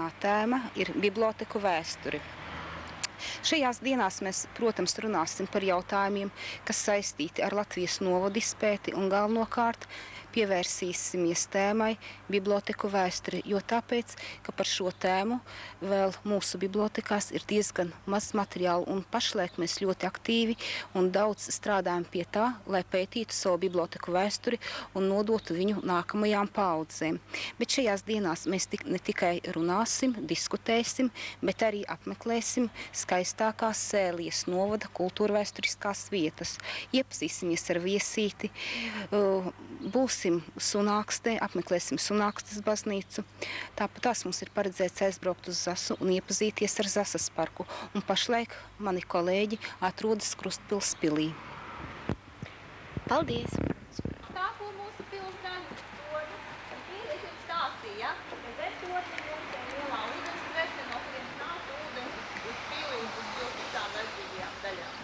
galvenā tēma ir biblioteku vēsturi. Šajās dienās mēs, protams, runāsim par jautājumiem, kas saistīti ar Latvijas novadu izpēti un galvenokārt pievērsīsimies tēmai biblioteku vēsturi, jo tāpēc, ka par šo tēmu vēl mūsu bibliotekās ir diezgan maz materiālu un pašlaik mēs ļoti aktīvi un daudz strādājam pie tā, lai pētītu savu biblioteku vēsturi un nodotu viņu nākamajām paaudzēm. Bet šajās dienās mēs ne tikai runāsim, diskutēsim, bet arī apmeklēsim skaistākās Sēlijas novada kultūrvēsturiskās vietas. Iepazīsimies ar viesīti, būsim Sunākstē, apmeklēsim Sunākstes baznīcu. Tāpat tās mums ir paredzēts aizbraukt uz Zasu un iepazīties ar Zasas parku. Un pašlaik mani kolēģi atrodas Krustpils pilī. Paldies! Tā, ko mūsu pilsdaļa dodas, es jums stāstīju, ja? Vērtotne jums ir lielā ūdens tverte, no kurienes nāk ūdens uz pili, uz visām vajadzīgajām daļām.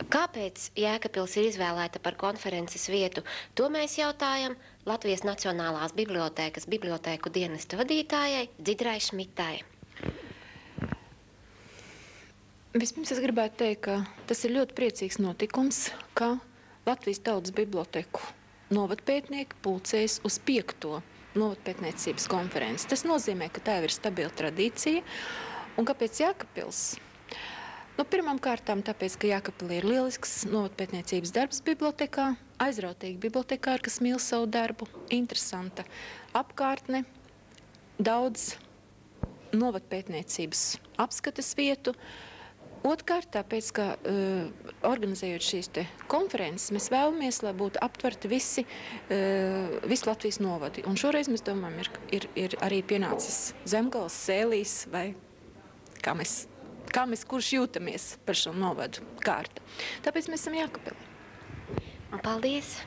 Kāpēc Jēkabpils ir izvēlēta par konferences vietu? To mēs jautājam Latvijas Nacionālās bibliotēkas bibliotēku dienesta vadītājai Dzidrai Šmitai. Vispirms es gribētu teikt, ka tas ir ļoti priecīgs notikums, ka Latvijas Tautas biblioteku novadpētnieki pulcējas uz 5. novadpētniecības konferenci. Tas nozīmē, ka tā ir stabila tradīcija. Un kāpēc Jēkabpils? Pirmām kārtām tāpēc, ka Jēkabpilī ir lielisks novadpētniecības darbs bibliotekā, aizrautīgi bibliotekāri, kas mīl savu darbu, interesanta apkārtne, daudz novadpētniecības apskates vietu. Otrkārt, tāpēc, ka organizējot šīs konferences, mēs vēlamies, lai būtu aptverti visi Latvijas novadi. Un šoreiz, mēs domājam, ir arī pienācis Zemgales, Sēlijas vai kā mēs kurš jūtamies par šo novadu kārtu. Tāpēc mēs esam Jēkabpilī. Paldies!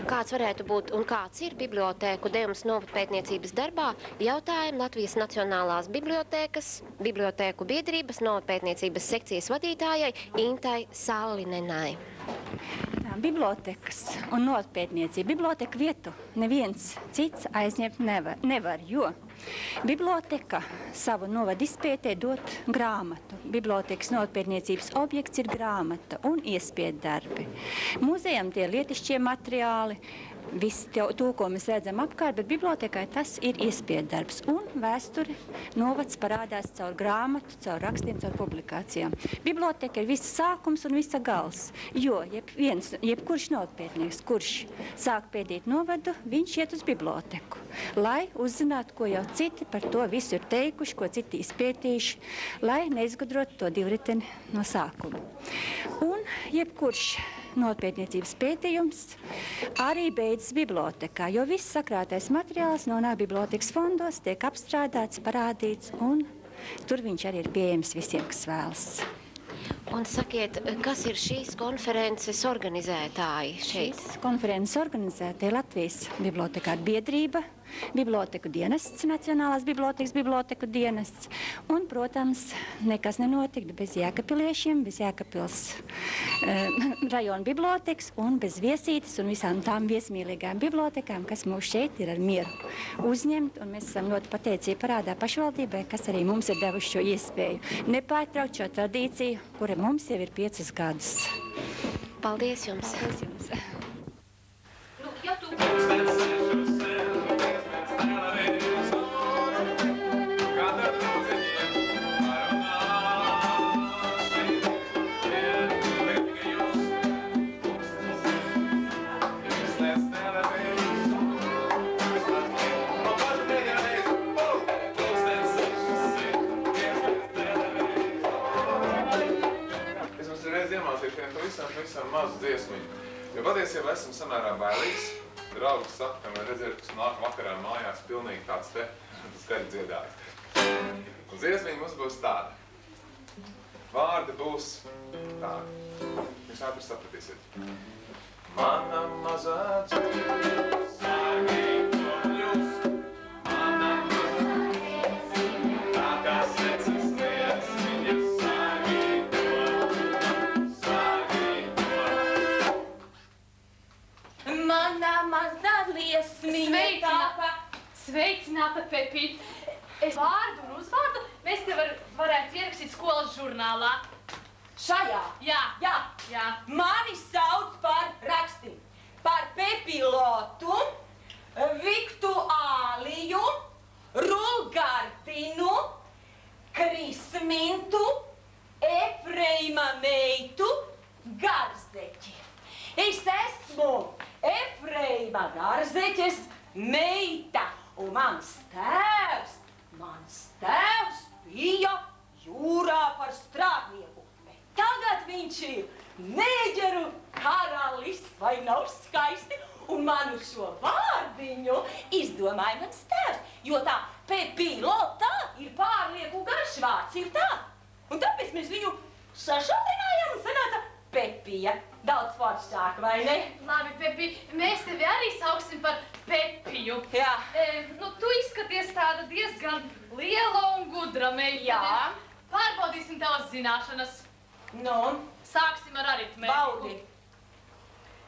Kāds varētu būt un kāds ir bibliotēku devums novadpētniecības darbā? Jautājam Latvijas Nacionālās bibliotēkas, bibliotēku biedrības novadpētniecības sekcijas vadītājai Intai Sallinenai. Bibliotekas un novadpētniecība. Biblioteka vietu neviens cits aizņemt nevar, jo biblioteka savu novadu izpētē dot grāmatu. Bibliotekas novadpētniecības objekts ir grāmata un iespēju darbi. Muzejam tie lietišķie materiāli, visu to, ko mēs redzam apkārt, bet bibliotekai tas ir iespēju darbs. Un vēsture novads parādās caur grāmatu, caur rakstiem, caur publikācijām. Biblioteka ir visa sākums un visa gals, jo jebkurš novadpētnieks, kurš sāk pētīt novadu, viņš iet uz biblioteku, lai uzzinātu, ko jau citi par to visu ir teikuši, ko citi izpētījuši, lai neizgudrotu to divriteni no sākuma. Un jebkurš novadpētniecības pētījums arī beidzas bibliotekā, jo viss sakrātais materiāls nonāk bibliotekas fondos, tiek apstrādāts, parādīts, un tur viņš arī ir pieejams visiem, kas vēlas. Un sakiet, kas ir šīs konferences organizētāji šeit? Šīs konferences organizētāji Latvijas bibliotekāru biedrība, biblioteku dienests, Nacionālās bibliotekas biblioteku dienests, un, protams, nekas nenotiktu bez Jēkabpiliešiem, bez Jēkabpils rajona bibliotekas un bez viesītes un visām tām viesmīlīgām bibliotekām, kas mūs šeit ir ar mieru uzņemt, un mēs esam ļoti pateicīgi parādā pašvaldībai, kas arī mums ir devuši šo iespēju nepārtraukt šo tradīciju, kura mums jau ir 5 gadus. Paldies jums! Paldies jums! Visam mazu dziesmiņu, jo patiesībā esam samērā bailīgs. Draugs saka, ka mēs redzēt, kas nāk vakarā mājās pilnīgi tāds te skaļi dziedājis. Un dziesmiņa mums būs tāda. Vārdi būs tādi. Jūs ātri sapratīsiet. Mana mazā dzīve, sāņīgi to ļus, mana mazā dzīve, tā kā secas lietas, viņas sāņīgi Mana mazā liesmiņa Sveicināta, Pepī. Es vārdu un uzvārdu mēs te varētu ierakstīt skolas žurnālā. Šajā? Jā. Mani sauc par raksti. Par Pepilotu, Viktuāliju, Rulgardinu, Krismintu, Efreima meitu, Garzeķi. Es esmu Efreima Garzeķes meita, un mans tēvs bija jūrā par strādnieku, bet tagad viņš ir Nēģeru karalis, vai nav skaisti, un manu šo vārdiņu izdomāja mans tēvs, jo tā Pepilota ir pārlieku garš vārds, ir tā. Un tāpēc mēs viņu sašaudrinājām un sanāca Pepija. Daudz foršāk, vai ne? Labi, Pepi, mēs tevi arī sauksim par Pepiju. Jā. Tu izskaties tāda diezgan liela un gudra meitene. Jā. Pārbaudīsim tavas zināšanas. Nu? Sāksim ar aritmētiku. Baudi.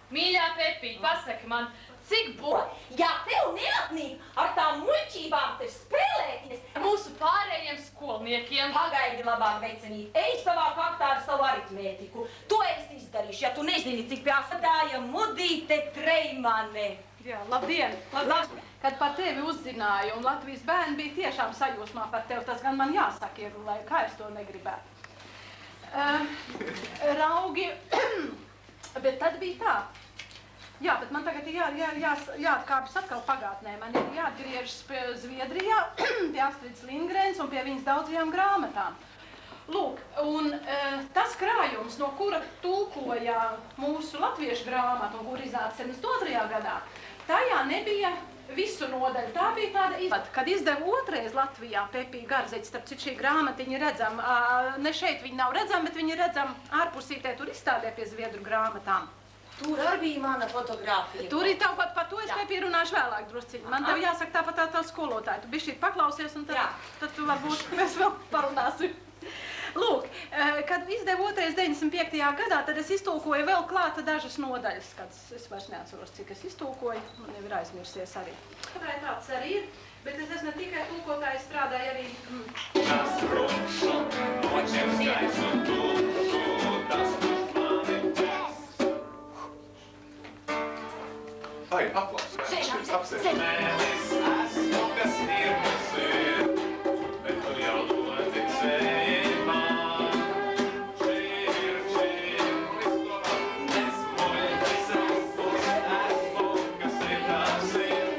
Mīļā Pepi, pasaki man, cik būtu? Jā, tev neatnīk ar tām muļķībām te spēlēties. Mūsu pārējiem skolniekiem. Pagaidi labāk, vecenīt. Ej savā kaktā ar savu aritmētiku. To es izdarīšu, ja tu nezini, cik pjāsadāja Mudīte Treimane. Jā, labdien. Kad par tevi uzzināju, un Latvijas bērni bija tiešām sajūsmā par tevi, tas gan man jāsaka ir, lai kā es to negribētu. Raugi, bet tad bija tā. Jā, bet man tagad ir jāatkāpjas atkal pagātnē. Man ir jāatgriežas pie Zviedrijā, pie Astrids Lindgrens un pie viņas daudzajām grāmatām. Lūk, un tas krājums, no kura tulkoja mūsu latviešu grāmatu, un kur iznāca 72. gadā, tajā nebija visu nodaļu. Tā bija tāda izvada. Kad izdeva otrais Latvijā Pepija Garzeķis, starp citu šī grāmatiņa redzama, ne šeit viņa nav redzama, bet viņa redzama ārpusītē, tur izstādē pie Zviedru grāmatām. Tur arī bija mana fotogrāfija. Tur ir tev par to es Pepija runāšu vēlāk drusciņi. Man tev jāsaka tāpat tā tev skolotāji. Tu bišķīt paklausies un tad tu varbūt mēs vēl parunāsim. Lūk, kad izdeva otrais 95. gadā, tad es iztulkoju vēl klāta dažas nodaļas, kad es vairs neatceros, cik es iztulkoju, man jau ir aizmirsies arī. Tāds arī ir, bet es esmu ne tikai tulkotājs, strādāju arī... Tas rumšu, noķers gaisu, tu, tas mani. Ai, aplausi. Sēžam, Mēlis esmu, kas ir, bet tu jau noticēji man. Čir, es muļķis esmu, kas ir, tas ir.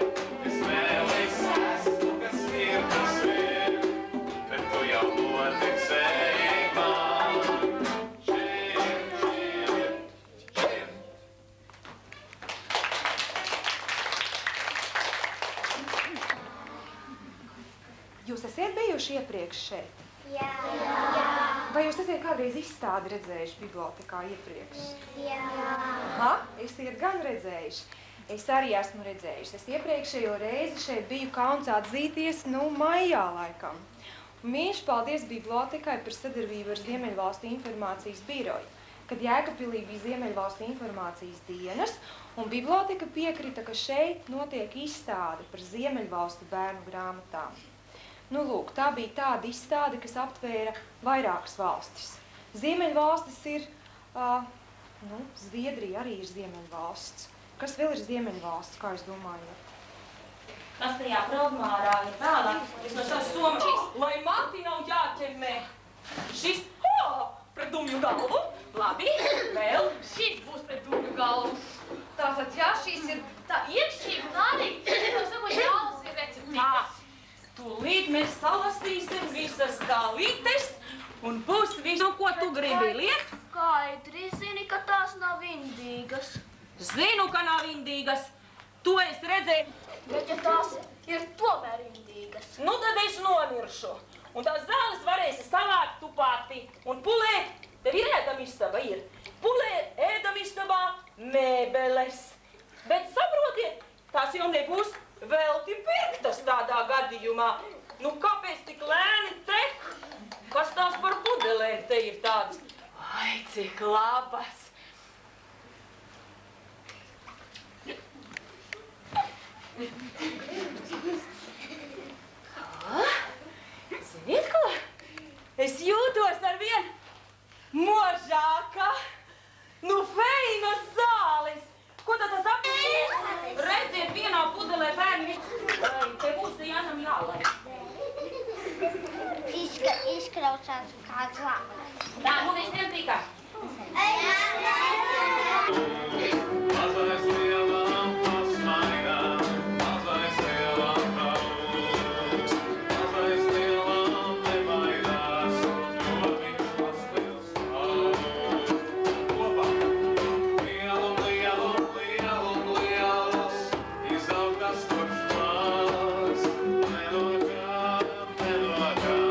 Es mēlis esmu, kas ir, bet tu jau noticēji man. Jūs esat bijuši iepriekš šeit? Jā. Vai jūs esat kādreiz izstādi redzējuši bibliotekā iepriekš? Jā. Aha, esiet gan redzējuši. Es arī esmu redzējuši. Es iepriekšējo reizi šeit biju kauns atzīties, maijā laikam. Mīļš paldies bibliotekai par sadarbību ar Ziemeļvalstu informācijas biroju, kad Jēkabpilī bija Ziemeļvalstu informācijas dienas, un biblioteka piekrita, ka šeit notiek izstāde par Ziemeļvalstu bērnu grāmatām. Lūk, tā bija tāda izstāde, kas aptvēra vairākas valstis. Ziemeļvalstis ir, Zviedrija arī ir Ziemeļvalsts. Kas vēl ir Ziemeļvalsts, kā jūs domājat? Kas tajā programmārā ir vēlāk? Es no savas somas, lai mati nav jāķermē. Šis, pret dumju galvu. Labi, vēl. Šis būs pret dumju galvu. Tātad, jā, šīs ir tā iekšķīgi un arī, es saku, jālas ir receptīvas. Tūlīt mēs salasīsim visas dalītes un būs visu, ko tu gribi liek. Skaidri, zini, ka tās nav indīgas. Zinu, ka nav indīgas. To es redzēju. Bet ja tās ir tomēr indīgas. Tad es nomiršu. Un tās zāles varēsi savākt tu pati. Un pulēt, tev ir ēdamistaba, ir. Pulēt ēdamistabā mēbeles. Bet saprotiet, tās jau nebūs velti pirktas tādā gadījumā. Kāpēc tik lēni te? Kas tās par pudelēm te ir tādas? Ai, cik labas! Ziniet ko? Es jūtos ar vien možākā. Nu, feji no zāles. Ko tad tas apgādās? Redziet, vienā pudelē bērni. Te būs te Janam jālaist. Izkraucās kā zāles. Tā, nu visiem tika. Mazais lielam pasmaidām, mazais lielam brauks, mazais lielam nebaidās, jo viņš pastils aug. Kopā lielus, izaug tas, kurš maz, nenokām nebaidās.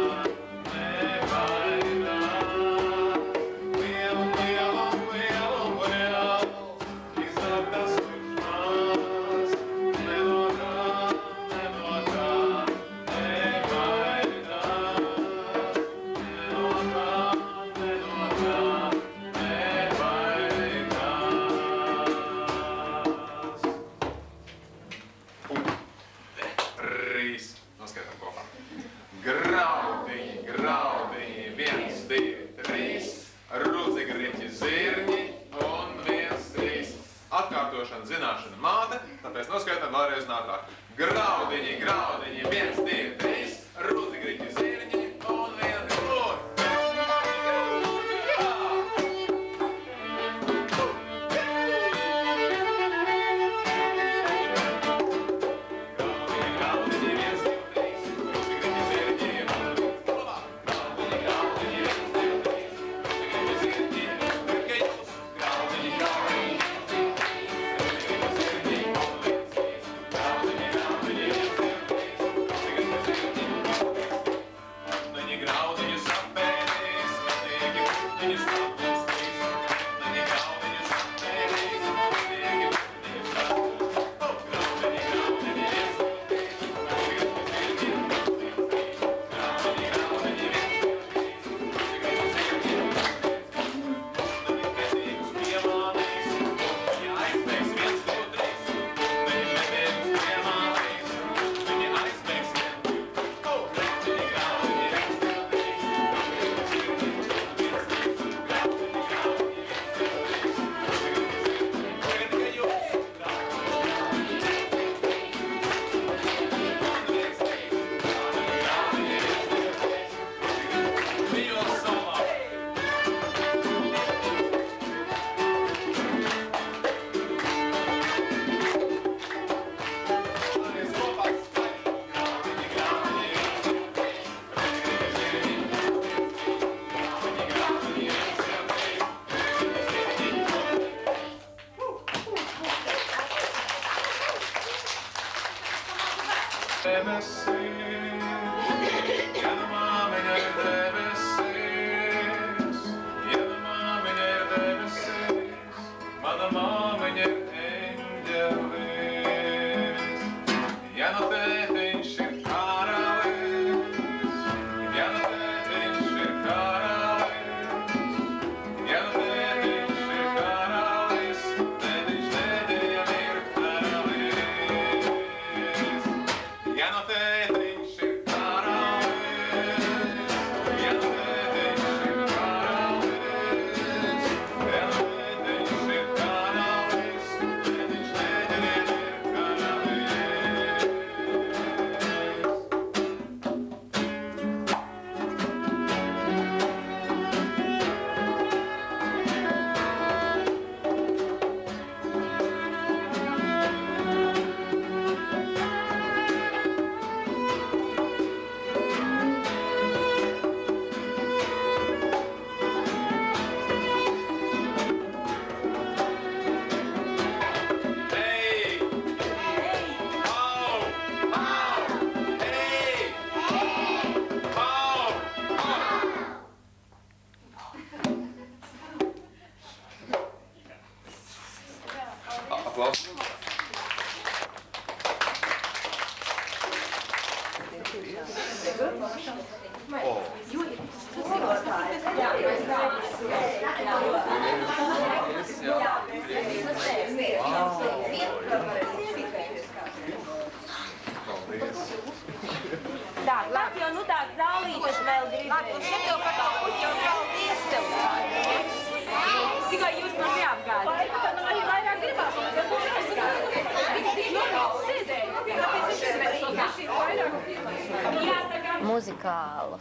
Zināšana māte, tāpēc noskaitām vēlreiz ātrāk. Graudiņi, 1, 2, 3, rūzigriķi, zirņi un 1, 1, nu tās zālītes vēl gribēju. Labi, un šeit jau par to kuģi jau paldies tev. Tikai jūs man neapgādāt. Tā nu arī vairāk gribās. Muzikālu.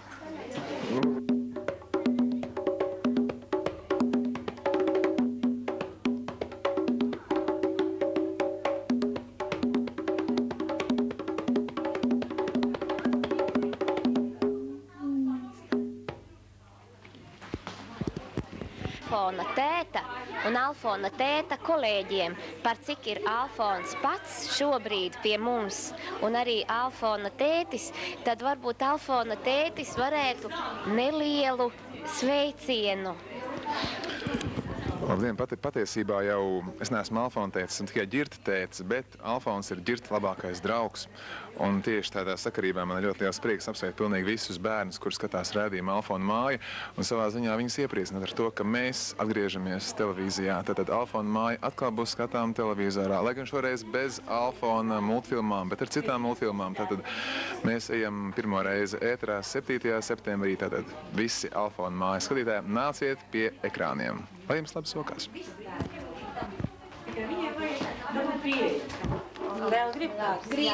Alfona tēta un Alfona tēta kolēģiem, par cik ir Alfons pats šobrīd pie mums un arī Alfona tētis, tad varbūt Alfona tētis varētu nelielu sveicienu. Labdien, patiesībā jau es neesmu Alfona tētis, esmu tikai Ģirta tētis, bet Alfons ir Ģirta labākais draugs. Un tieši tādā sakarībā man ir ļoti liels prieks apsveikt pilnīgi visus bērnus, kur skatās rādījumu Alfona māja, un savā ziņā viņus iepriecināt ar to, ka mēs atgriežamies televīzijā. Tātad Alfona māja atkal būs skatām televīzorā, lai gan šoreiz bez Alfona multfilmām, bet ar citām multfilmām. Tātad mēs ejam pirmo reizi ēterā 7. septembrī, tātad visi Alfona māja skatītāji, nāciet pie ekrāniem. Lai jums labas vakars! Vēl grib tāds? Grib.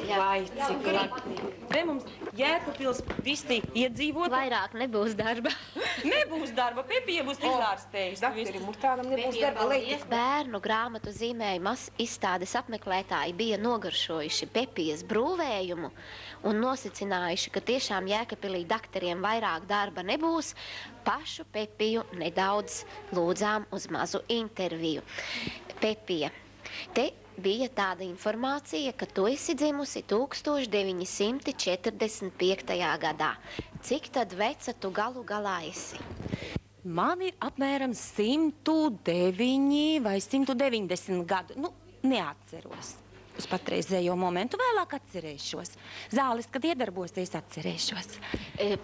Vai, cik labi. Te mums Jēkabpils visi iedzīvot. Vairāk nebūs darba. Nebūs darba, Pepija būs izārstējusi. Dakterim Murtādam nebūs darba leita. Bērnu grāmatu zīmējumas izstādes apmeklētāji bija nogaršojuši Pepijas brūvējumu un nosicinājuši, ka tiešām Jēkabpilī dakteriem vairāk darba nebūs. Pašu Pepiju nedaudz lūdzām uz mazu interviju. Pepija, te bija tāda informācija, ka tu esi dzimusi 1945. gadā. Cik tad veca tu galu galā esi? Man ir apmēram 109 vai 190 gadu. Nu, neatceros. Uz patreizējo momentu vēlāk atcerēšos. Zāles, kad iedarbosies, atcerēšos.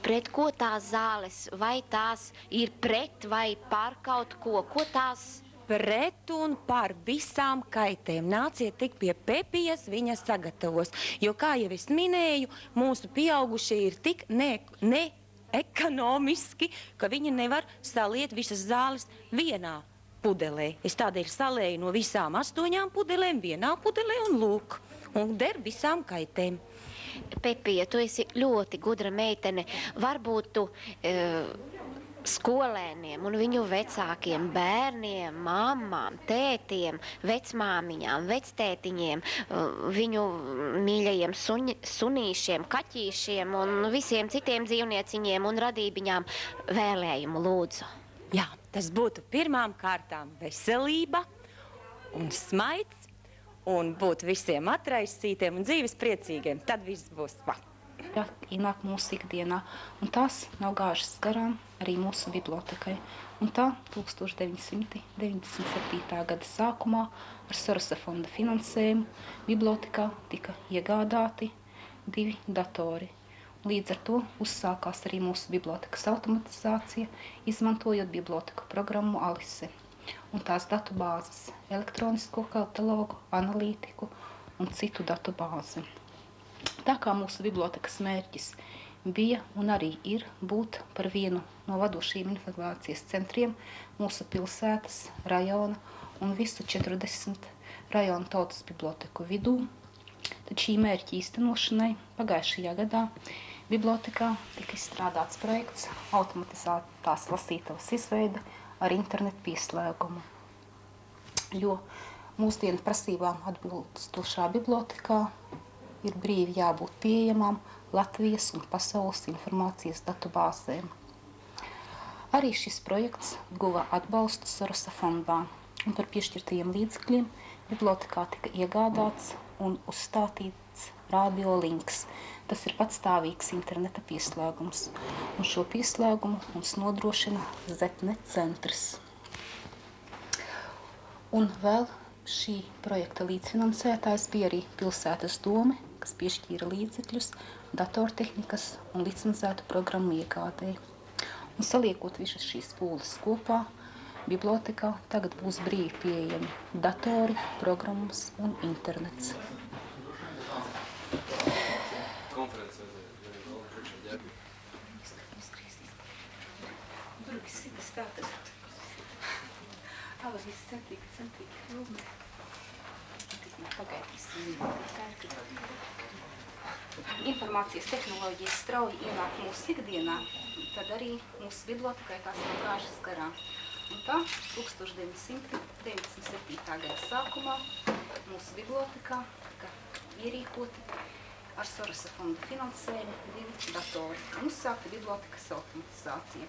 Pret ko tās zāles? Vai tās ir pret vai par kaut ko? Ko tās? Pret un par visām kaitēm. Nāciet tik pie Pepijas, viņa sagatavos. Jo, kā jau es minēju, mūsu pieaugušie ir tik neekonomiski, ka viņi nevar saliet visas zāles vienā pudelē. Es tādēļ salēju no visām 8 pudelēm vienā pudelē un lūk. Un der visām kaitēm. Pepija, tu esi ļoti gudra meitene. Varbūt tu skolēniem un viņu vecākiem bērniem, mammām, tētiem, vecmāmiņām, vectētiņiem, viņu mīļajiem sunīšiem, kaķīšiem un visiem citiem dzīvnieciņiem un radībiņām vēlējumu lūdzu. Jā, tas būtu pirmām kārtām veselība un smaids un būt visiem atraisītiem un dzīves priecīgiem. Tad viss būs va. Ienāk mūsu ikdienā, un tās nav gāžas garām arī mūsu bibliotekai. Un tā 1997. gada sākumā ar Sorosa fonda finansējumu bibliotekā tika iegādāti 2 datori. Līdz ar to uzsākās arī mūsu bibliotekas automatizācija, izmantojot biblioteku programmu Alise un tās datu bāzes, elektronisko katalogu, analītiku un citu datu bāzi. Tā kā mūsu bibliotekas mērķis bija un arī ir būt par vienu no vadošajiem informācijas centriem mūsu pilsētas, rajona un visu 40 rajonu tautas biblioteku vidū, tad šī mērķa īstenošanai pagājušajā gadā bibliotekā tika izstrādāts projekts automatizētās lasītavas izveida ar internetu pieslēgumu. Jo mūsdienu prasībām atbilstošā bibliotekā ir brīvi jābūt pieejamām Latvijas un pasaules informācijas datubāzēm. Arī šis projekts guva atbalstu Sorosa fondā, un par piešķirtajiem līdzekļiem bibliotekā tika iegādāts un uzstātīts radiolinks. Tas ir patstāvīgs interneta pieslēgums, un šo pieslēgumu mums nodrošina Zetne centrs. Un vēl šī projekta līdzfinansētājs bija arī pilsētas dome, kas piešķīra līdzekļus datortehnikas un licencētu programmu iegādēji. Un saliekot visas šīs pūles kopā, bibliotekā tagad būs brīvi pieejami datori, programmas un internets. Durvis sitas tātad. Viss centīgi filmē. Pagaidīsim. Informācijas tehnoloģijas strauji ienāk mūsu ikdienā, tad arī mūsu bibliotekai tās nav gājušas garām. Un tā 1997. gada sākumā mūsu bibliotekā tika ierīkoti ar Sorosa fonda finansējumu 2 datori un uzsākta bibliotekas automatizācija,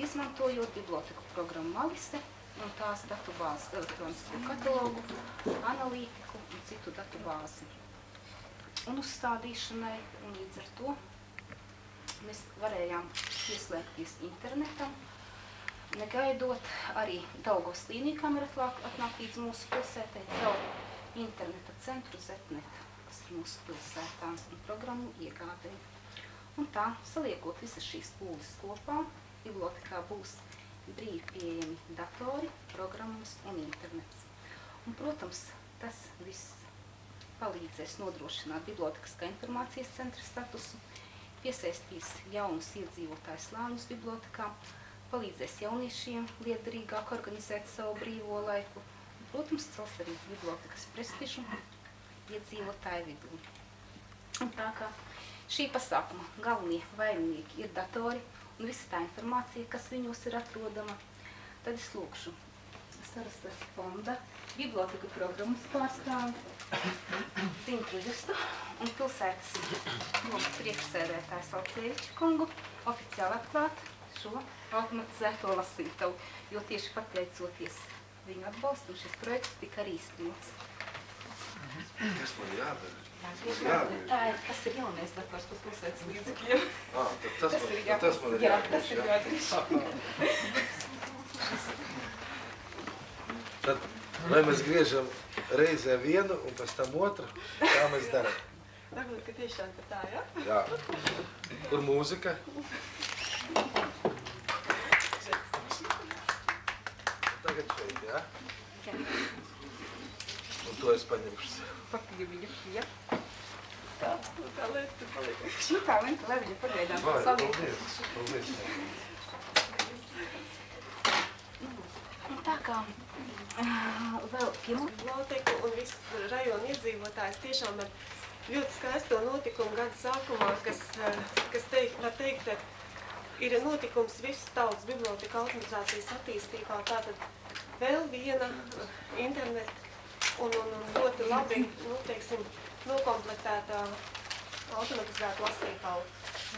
izmantojot biblioteku programmu Malise un tās datubāzes elektronisko katalogu, analītiku un citu datubāzi. Un uzstādīšanai, un līdz ar to mēs varējām pieslēgties internetam, negaidot arī Daugavas līniju kameru atnāk līdz mūsu pilsētai caur interneta centru Zetnet, kas ir mūsu pilsētā un programmu iegādēji. Un tā, saliekot visas šīs pūles kopā, bibliotekā būs brīvi pieejami datori, programmas un internets. Un, protams, tas viss palīdzēs nodrošināt bibliotekas kā informācijas centra statusu, piesaistīs jaunus iedzīvotājus slāņus bibliotekā, palīdzēs jauniešiem lietderīgāk organizēt savu brīvo laiku un, protams, cels arī bibliotekas prestižu iedzīvotāju vidū. Un tā kā šī pasākuma galvenie vaininieki ir datori un visa tā informācija, kas viņos ir atrodama, tad es lūkšu Sorosa fonda biblioteku programmas pārstāvi Dzintru Justu un pilsētas domas priekšsēdētāju Salcieviču kungu oficiāli atklāt šo automatizēto lasītavu, jo tieši pateicoties viņu atbalstu un šis projekts tika arī īstenots. Kas man jādara? Tas ir jaunais dators par pilsētas līdzekļiem. Tas man ir jādara. Tas ir jādara. Tad, vai mēs griežam reizē vienu un pēc tam otru, kā mēs darām? Varbūt, ka tiešām tā, ja? Jā. Kur mūzika? Tagad šeit, jā? Jā. Un to es paņemšu sev. Papīriņu, jā. Tā lieta tur palika. Nu tā, lai viņa pagaidām Paldies. Un tā kā vēl pie mums Biblioteku un visu rajonu iedzīvotājs tiešām ar ļoti skaisto notikumu gada sākumā, kas var teikt, ir notikums visas tautas biblioteka automatizācijas attīstībā. Tātad vēl viena interneta un ļoti labi, nokomplektētā automatizēta lasītava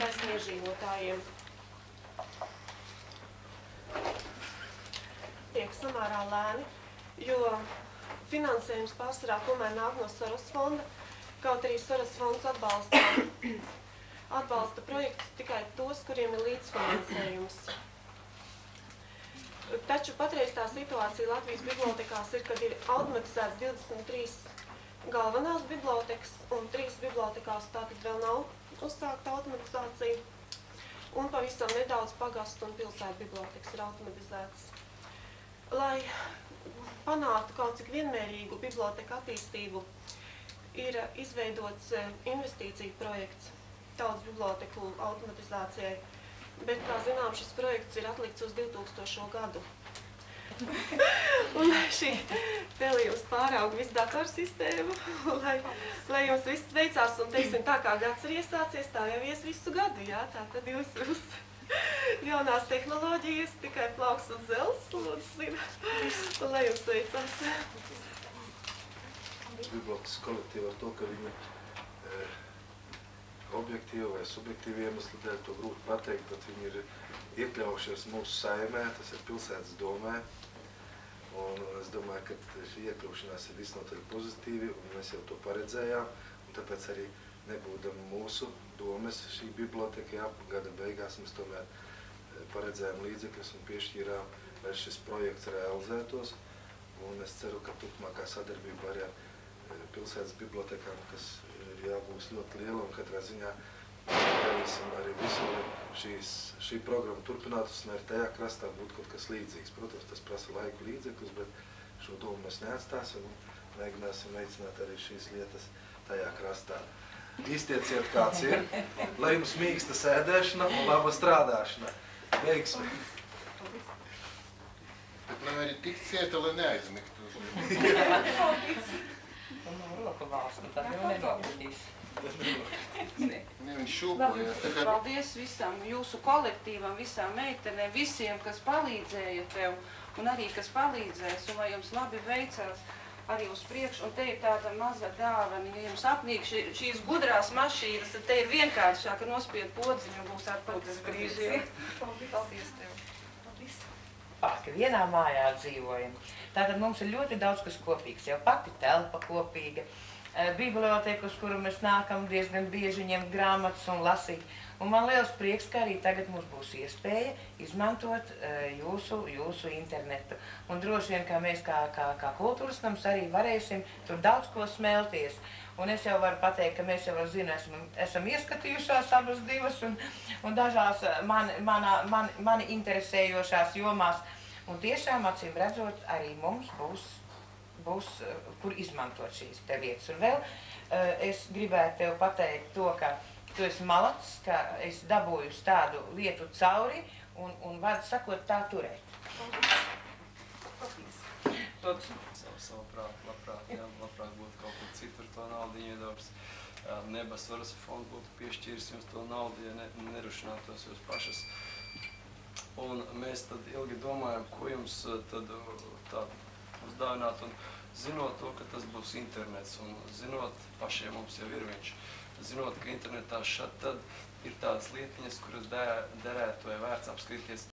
taisni iedzīvotājiem. Tiek samērā lēni, jo finansējums pārsvarā tomēr nāk no Sorosa fonda, kaut arī Sorosa fonds atbalsta projektus tikai tos, kuriem ir līdzfinansējums. Taču patreiz tā situācija Latvijas bibliotekās ir, kad ir automatizēts 23 galvenās bibliotekas un 3 bibliotekās tātad vēl nav uzsākta automatizācija. Un pavisam nedaudz pagastu un pilsētu bibliotekas ir automatizētas. Lai panāktu kaut cik vienmērīgu biblioteku attīstību, ir izveidots investīciju projekts tautas biblioteku automatizācijai, bet, kā zinām, šis projekts ir atlikts uz 2000. gadu. Un šī vēl jums pārauga visu datorsistēmu, lai jums viss veicās, un, teiksim, tā kā gads ir iesācies, tā jau ies visu gadu, jā, tā tad jūs jaunās tehnoloģijas, tikai plauks un zels, un lai jums veicās. Bibliotekas kolektīva ar to, ka viņi objektīvi vai subjektīvi iemesli dēļ to grūti pateikt, bet viņi ir iekļaujušies mūsu saimē, tas ir pilsētas domē. Un es domāju, ka šī iekļaušanās ir visnotaļ pozitīvi, un mēs jau to paredzējām, un tāpēc arī nebūdam mūsu domes šī biblioteka, jā, gada beigās mēs tomēr paredzējām līdzekļus un piešķīrām, lai šis projekts realizētos, un es ceru, ka turpmākā sadarbība arī ar pilsētas bibliotekām, kas ir jābūs ļoti liela, un katrā ziņā darīsim arī visu, lai šī programma turpinātos un arī tajā krastā būtu kaut kas līdzīgs. Protams, tas prasa laiku līdzekļus, bet šo domu mēs neatstāsim un mēģināsim veicināt arī šīs lietas tajā krastā. Iztieciet, kāds ir, lai jums mīksta sēdēšana un laba strādāšana. Veiksmi! Bet man arī tik cieta, lai neaizmigtu. Roku valsts, tad jau nenokritīs. Ne, viņš šūpojas. Paldies visam jūsu kolektīvam, visām meitenēm, visiem, kas palīdzēja tev un arī, kas palīdzēs, un lai jums labi veicās arī uz priekšu. Un te ir tāda maza dāvana, ja jums apnīk šīs gudrās mašīnas, tad te ir vienkāršāk nospied podziņu un būs atpakaļ brīžiem. Paldies tev. Ka vienā mājā dzīvojam. Tātad mums ir ļoti daudz kas kopīgs, jau pati telpa kopīga. Biblioteka, uz kuru mēs nākam diezgan bieži ņemt grāmatas un lasīt. Un man liels prieks, ka arī tagad mums būs iespēja izmantot jūsu internetu. Un droši vien, ka mēs kā kultūras nams arī varēsim tur daudz ko smelties. Un es jau varu pateikt, ka mēs jau esam ieskatījušās abas divas un dažās mani interesējošās jomās. Un tiešām, acīm redzot, arī mums būs kur izmantot šīs te vietas. Un vēl es gribētu tev pateikt to, ka tu esi malacis, ka es dabūju tādu lietu cauri un vārdu sakot tā turēt. Labprāt būtu kaut kur citur to naudu iedarbs. Nebas varas fonds būtu piešķīris jums to naudu, ja nerušinātos jūs pašas. Un mēs tad ilgi domājam, ko jums tad uzdāvināt, un zinot to, ka tas būs internets, un zinot, pašiem mums jau ir viņš, zinot, ka internetā šad tad ir tādas lietiņas, kuras derētu vai vērts apskatīties